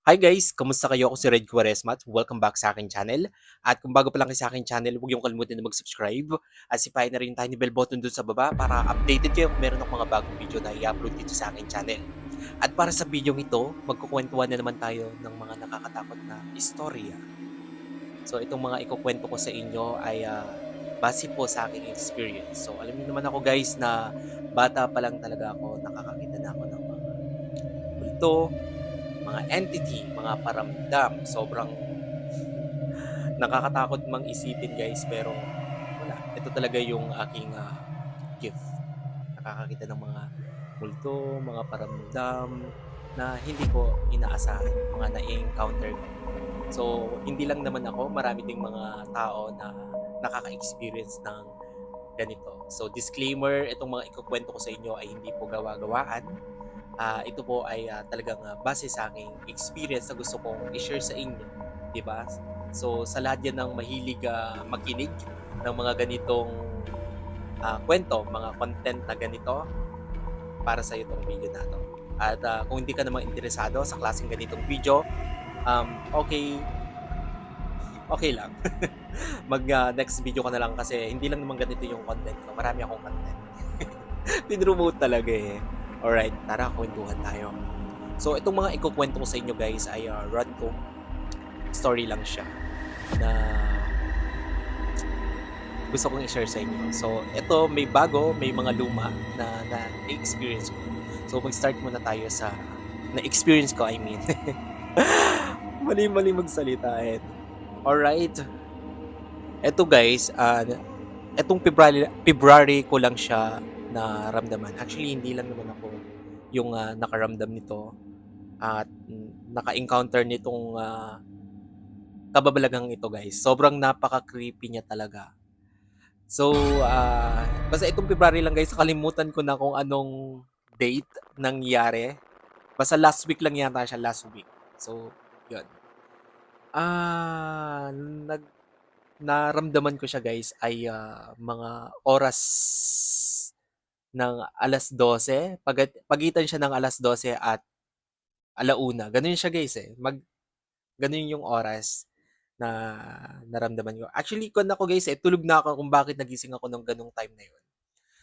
Hi guys! Kamusta kayo? Ako si Red Quaresma at welcome back sa aking channel. At kung bago pa lang kayo sa aking channel, huwag yung kalimutan na mag-subscribe at sipahin na rin yung tiny bell button dun sa baba para updated kayo kung meron akong mga bagong video na i-upload dito sa aking channel. At para sa video ito, magkukwentuhan na naman tayo ng mga nakakatakot na istorya. So itong mga ikukwento ko sa inyo ay base po sa aking experience. So alam niyo naman ako guys na bata pa lang talaga ako, nakakakita na ako ng mga multo, mga entity, mga paramdam. Sobrang nakakatakot mang isipin guys pero wala. Ito talaga yung aking gift. Nakakakita ng mga multo, mga paramdam na hindi ko inaasahan, mga na-encounter ko. So, hindi lang naman ako, marami ding mga tao na nakaka-experience ng ganito. So, disclaimer, itong mga ikukwento ko sa inyo ay hindi po gawa-gawaan. Ito po ay talagang base sa aking experience na gusto kong i-share sa inyo, 'di ba? So sa lahat 'yan ng mahilig makinig ng mga ganitong kwento, mga content na ganito, para sa itong video na 'to. At kung hindi ka naman interesado sa klaseng ganitong video, okay, okay lang. Next video ka na lang kasi hindi lang naman ganito yung content ko, marami akong content. Pinromote talaga eh. Alright, tara kwentuhan tayo. So itong mga ikukwento ko sa inyo guys ay random story lang siya na gusto kong i-share sa inyo. So ito may bago, may mga luma na na-experience ko. So mag-start muna tayo sa na-experience ko, I mean. Mali-mali magsalita eh. Alright, eto guys, etong February ko lang siya naramdaman. Actually, hindi lang naman ako yung nakaramdam nito at naka-encounter nitong kababalagang ito guys. Sobrang napaka-creepy niya talaga. So, basta itong February lang guys, nakalimutan ko na kung anong date nangyari. Basta last week lang yata siya, last week. So, yun. Ah, nag naramdaman ko siya guys ay mga oras ng 12:00, pagitan siya ng 12:00 at 1:00. Ganun siya guys eh. Ganun yung oras na naramdaman ko. Actually, kung ako guys eh, tulog na ako kung bakit nagising ako ng ganung time na yun.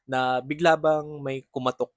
Na bigla bang may kumatok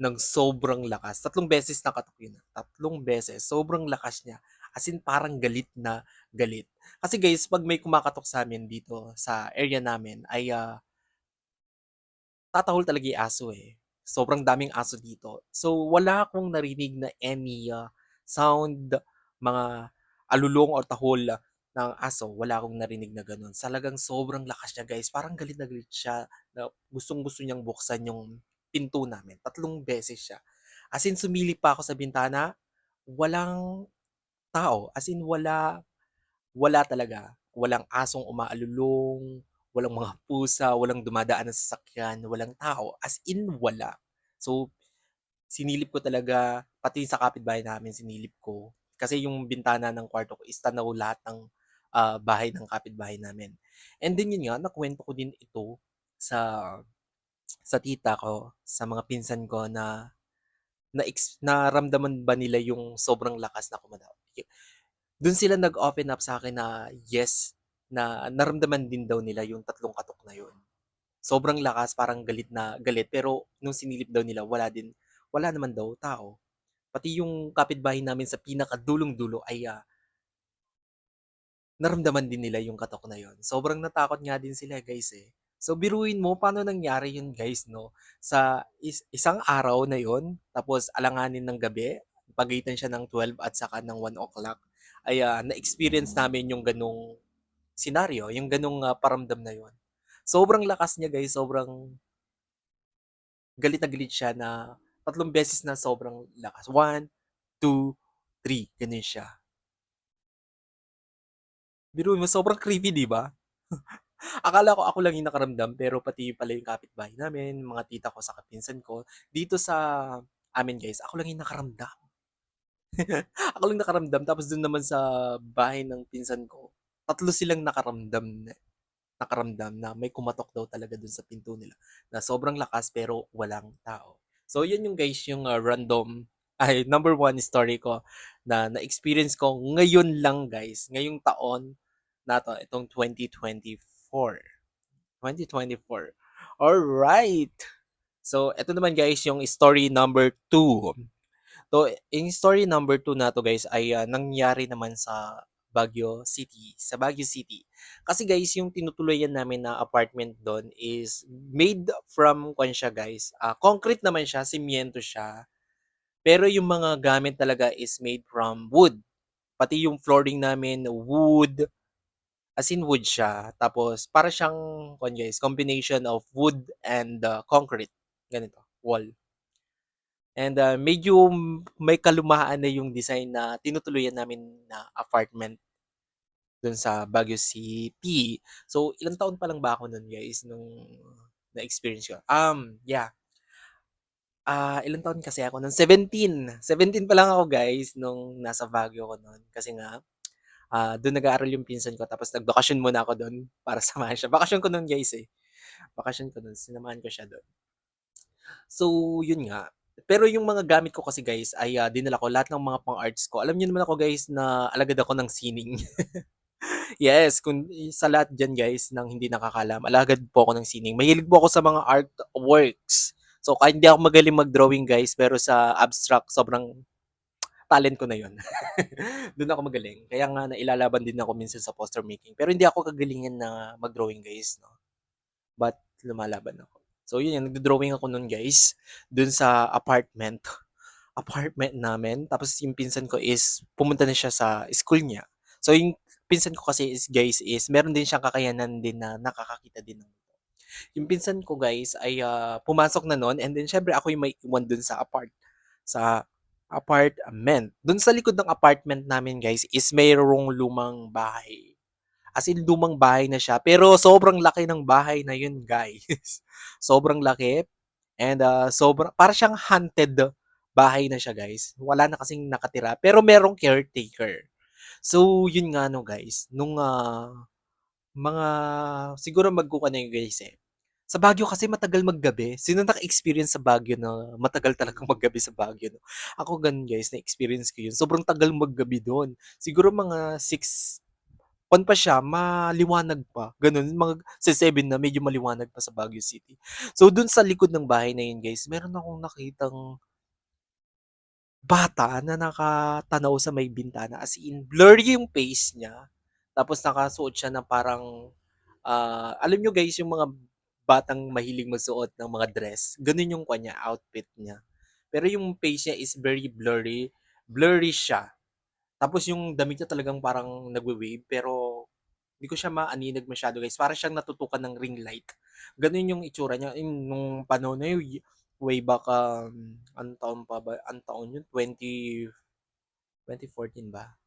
ng sobrang lakas. 3 beses nakatok yun. 3 beses. Sobrang lakas niya. As in, parang galit na galit. Kasi guys, pag may kumakatok sa amin dito sa area namin, ay tatahol talaga yung aso eh. Sobrang daming aso dito. So, wala akong narinig na any sound, mga alulong or tahol ng aso. Wala akong narinig na ganun. Talagang sobrang lakas niya guys. Parang galit na galit siya na gustong-gusto niyang buksan yung pinto namin. 3 beses siya. As in, sumilip pa ako sa bintana, walang tao. As in, wala talaga. Walang asong umaalulong, walang mga pusa, walang dumadaan na sasakyan, walang tao. As in, wala. So, sinilip ko talaga, pati sa kapitbahay namin sinilip ko. Kasi yung bintana ng kwarto ko is tanaw lahat ng bahay ng kapitbahay namin. And then yun nga, nakwento ko din ito sa tita ko, sa mga pinsan ko na naramdaman ba nila yung sobrang lakas na kumadaw. Dun sila nag-open up sa akin na yes, na naramdaman din daw nila yung 3 katok na yun. Sobrang lakas, parang galit na galit, pero nung sinilip daw nila wala naman daw tao. Pati yung kapitbahay namin sa pinakadulong-dulo ay naramdaman din nila yung katok na yun. Sobrang natakot nga din sila guys eh. So biruin mo paano nangyari yun guys 'no, sa isang araw na yun, tapos alanganin ng gabi, pagitan siya ng 12 at saka ng 1 o'clock ay na-experience namin yung ganong senaryo, yung ganong paramdam na yun. Sobrang lakas niya guys, sobrang galit na galit siya na 3 beses na sobrang lakas. One, 2, 3, gano'n siya. Biruin mo sobrang creepy 'di ba? Akala ko ako lang yung nakaramdam pero pati pala yung kapitbahay namin, mga tita ko sa pinsan ko. Dito sa amin guys, ako lang yung nakaramdam. Ako lang nakaramdam tapos dun naman sa bahay ng pinsan ko, 3 silang nakaramdam na may kumatok daw talaga dun sa pinto nila na sobrang lakas pero walang tao. So yun yung guys yung random ay number one story ko na na-experience ko ngayon lang guys, ngayong taon na 'to, itong 2024. 2024. Alright! So, eto naman guys yung story number two. So, yung story number two na 'to guys ay, nangyari naman sa Baguio City, sa Baguio City. Kasi guys, yung tinutuluyan namin na apartment dun is made from kuwan siya guys, concrete naman siya, semyento siya. Pero yung mga gamit talaga is made from wood. Pati yung flooring namin wood, as in wood siya. Tapos para siyang kuwan guys, combination of wood and, concrete, ganito, wall. And, medyo may kalumaan na yung design na tinutuluyan namin na apartment dun sa Baguio City. So, ilang taon pa lang ba ako nun guys nung na-experience ko? Yeah, ilang taon kasi ako nun, 17. 17 pa lang ako guys nung nasa Baguio ako nun. Kasi nga, dun nag-aaral yung pinsan ko tapos nagbakasyon muna ako dun para samahan siya. Bakasyon ko nun guys, eh. Bakasyon ko nun, sinamahan ko siya dun. So, yun nga. Pero yung mga gamit ko kasi guys ay, dinala ko lahat ng mga pang-arts ko. Alam niyo naman ako guys na alagad ako ng sining. Yes, kung sa lahat diyan guys ng hindi nakakalam, alagad po ako ng sining. Mahilig po ako sa mga artworks. So, kahit hindi ako magaling mag-drawing guys, pero sa abstract sobrang talent ko na yun. Dun ako magaling. Kaya nga nailalaban din ako minsan sa poster making. Pero hindi ako kagalingan na mag-drawing guys, no? But lumalaban ako. So yun, nagdo-drawing ako nun guys, dun sa apartment namin. Tapos yung pinsan ko is pumunta na siya sa school niya. So yung pinsan ko kasi is guys is meron din siyang kakayanan din na nakakakita din ng yung pinsan ko guys ay, pumasok na nun and then siyempre ako yung may iwan dun sa apartment. Dun sa likod ng apartment namin guys is mayroong lumang bahay. As in lumang bahay na siya pero sobrang laki ng bahay na yun guys. Sobrang laki and, para siyang haunted bahay na siya guys. Wala na kasing nakatira pero merong caretaker. So yun nga 'no guys, nung, mga siguro magkukuwan na yun guys, eh. Sa Baguio kasi matagal maggabi. Sino naka-experience sa Baguio na matagal talagang maggabi sa Baguio 'no? Ako gano'n guys, na-experience ko 'yun. Sobrang tagal maggabi do'n. Siguro mga 6 on pa siya, maliwanag pa, gano'n. Mga 7 na medyo maliwanag pa sa Baguio City. So do'n sa likod ng bahay na 'yun guys, meron akong nakitang bata na nakatanaw sa may bintana, as in blurry yung face niya, tapos nakasuot siya ng parang, alam niyo guys yung mga batang mahilig magsuot ng mga dress, gano'n yung kuwan niya, outfit niya. Pero yung face niya is very blurry, blurry siya. Tapos yung damit niya talagang parang nagwe-wave pero hindi ko siya maaninag masyado guys, para siyang natutukan ng ring light. Gano'n yung itsura niya nung panahon na yun, way back, anong taon pa ba, anong taon yun, 2014 ba?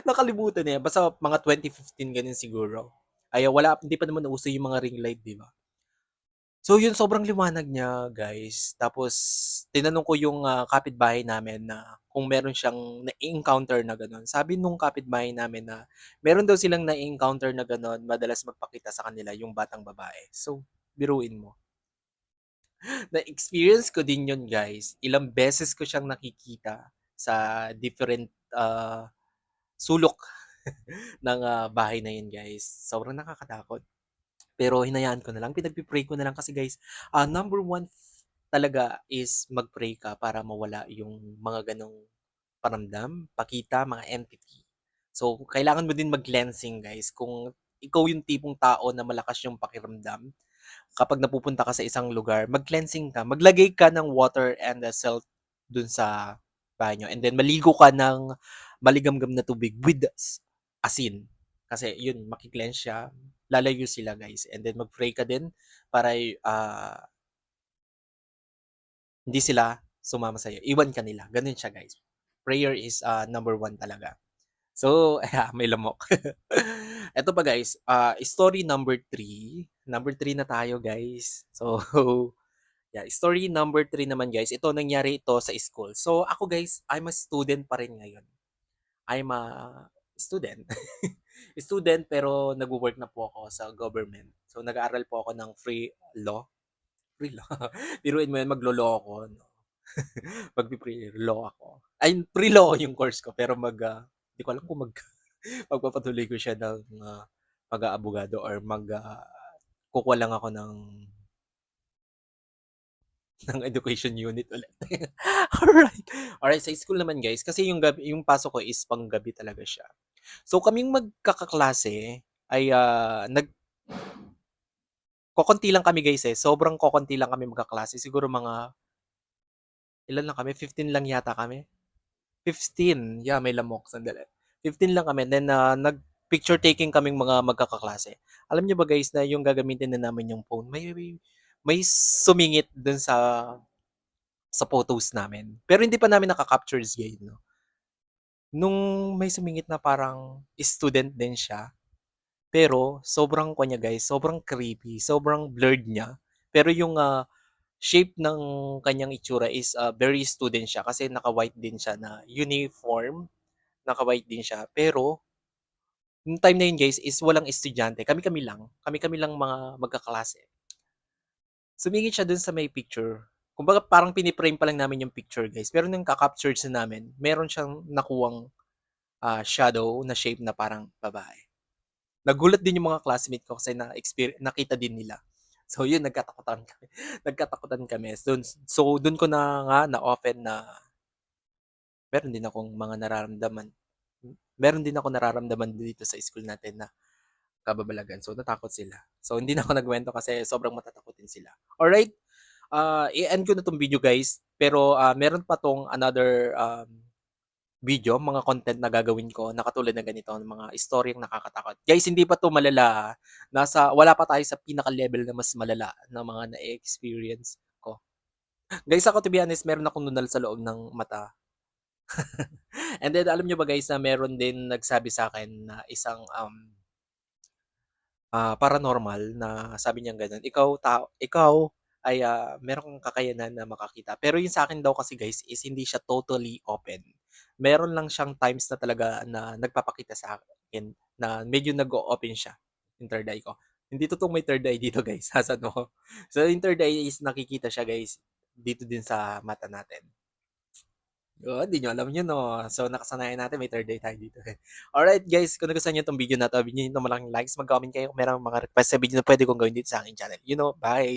Nakalimutan na yan, basta mga 2015 gano'n siguro. Ay wala, hindi pa naman nauso yung mga ring light, 'di ba? So yun, sobrang liwanag niya guys. Tapos tinanong ko yung, kapitbahay namin na kung meron siyang na-encounter na gano'n. Sabi nung kapitbahay namin na meron daw silang na-encounter na gano'n, madalas magpakita sa kanila yung batang babae. So, biruin mo, na-experience ko din yun guys. Ilang beses ko siyang nakikita sa different, sulok ng, bahay na yun guys. Sobrang nakakatakot. Pero hinayaan ko na lang, pinagpe-pray ko na lang kasi guys, number one talaga is mag-pray ka para mawala yung mga gano'ng paramdam, pakita, mga entity. So, kailangan mo din mag-cleansing guys. Kung ikaw yung tipong tao na malakas yung pakiramdam, kapag napupunta ka sa isang lugar, mag-cleansing ka, maglagay ka ng water and the salt dun sa banyo. And then maligo ka ng maligamgam na tubig with asin. Kasi yun, maki-cleanse siya, lalayo sila guys. And then mag-pray ka din para hindi sila sumama sa'yo. Iwan ka nila. Ganun siya guys. Prayer is number one talaga. So, may lamok. Eto pa guys, story number three. Number three na tayo guys. So, yeah, story number three naman guys. Ito, nangyari ito sa school. So, ako guys, I'm a student pa rin ngayon. I'm a student. Student pero nagwo-work na po ako sa government. So, nag-aaral po ako ng free law. Free law. Biruin mo yan, maglo-law ako. No? Magpe-pre-law ako. Ay, pre-law yung course ko pero di ko alam kung magpapatuloy ko siya ng, pag-aabogado or kukuha lang ako ng education unit ulit. Alright. Alright, sa school naman guys, kasi yung pasok ko is panggabi talaga siya. So kaming magkakaklase ay, kokonti lang kami guys, eh, sobrang kokonti lang kami magkaklase. Siguro mga ilan lang kami, 15 lang yata kami. 15, yeah, may lamok, sandali. 15 lang kami then, nag-picture taking kaming mga magkakaklase. Alam niyo ba guys na yung gagamitin na namin yung phone, may sumingit dun sa photos namin. Pero hindi pa namin naka-captures ngayon 'no. Nung may sumingit na parang student din siya, pero sobrang kuwan niya guys, sobrang creepy, sobrang blurred niya. Pero yung, shape ng kanyang itsura is, very student siya kasi naka-white din siya na uniform, naka-white din siya. Pero nung time na yun guys is walang estudyante, kami-kami lang, kami-kami lang mga magkaklase. Sumingit siya dun sa may picture. Kumbaga parang pini-frame pa lang namin yung picture guys, pero nung ka-captured na namin, meron siyang nakuhang, shadow na shape na parang babae. Nagulat din yung mga classmate ko kasi nakita din nila. So yun, nagkatakutan kami. Nagkatakutan kami. Dun ko na nga na-open na meron din akong mga nararamdaman. Meron din ako nararamdaman dito sa school natin na kababalagan. So natakot sila. So hindi na ako nagkwento kasi sobrang matatakotin sila. Alright, i-end ko na 'tong video guys. Pero meron pa 'tong another video, mga content na gagawin ko na katulad ng ganito, ng mga istoryang nakakatakot. Guys, hindi pa 'to malala, wala pa tayo sa pinaka-level na mas malala na mga na-experience ko. Guys, ako to be honest, meron akong nunal sa loob ng mata. And then alam niyo ba guys na meron din nagsabi sa akin na isang, paranormal na sabi niyang gano'n, ikaw ay, meron kang kakayanan na makakita. Pero yung sa akin daw kasi guys is hindi siya totally open. Meron lang siyang times na talaga na nagpapakita sa akin na medyo nag-o-open siya, yung third eye ko. Hindi totoong may third eye dito guys, hasad mo. So yung third eye is nakikita siya guys, dito din sa mata natin. Oo, di niyo alam yun 'no. So, nakasanayan natin may third eye tayo dito, eh. Alright guys, kung nagustuhan niyo 'tong video na 'to, bigyan niyo ng malaking likes, mag-comment kayo kung merong mga request sa video na puwede kong gawin dito sa aking channel. You know, bye!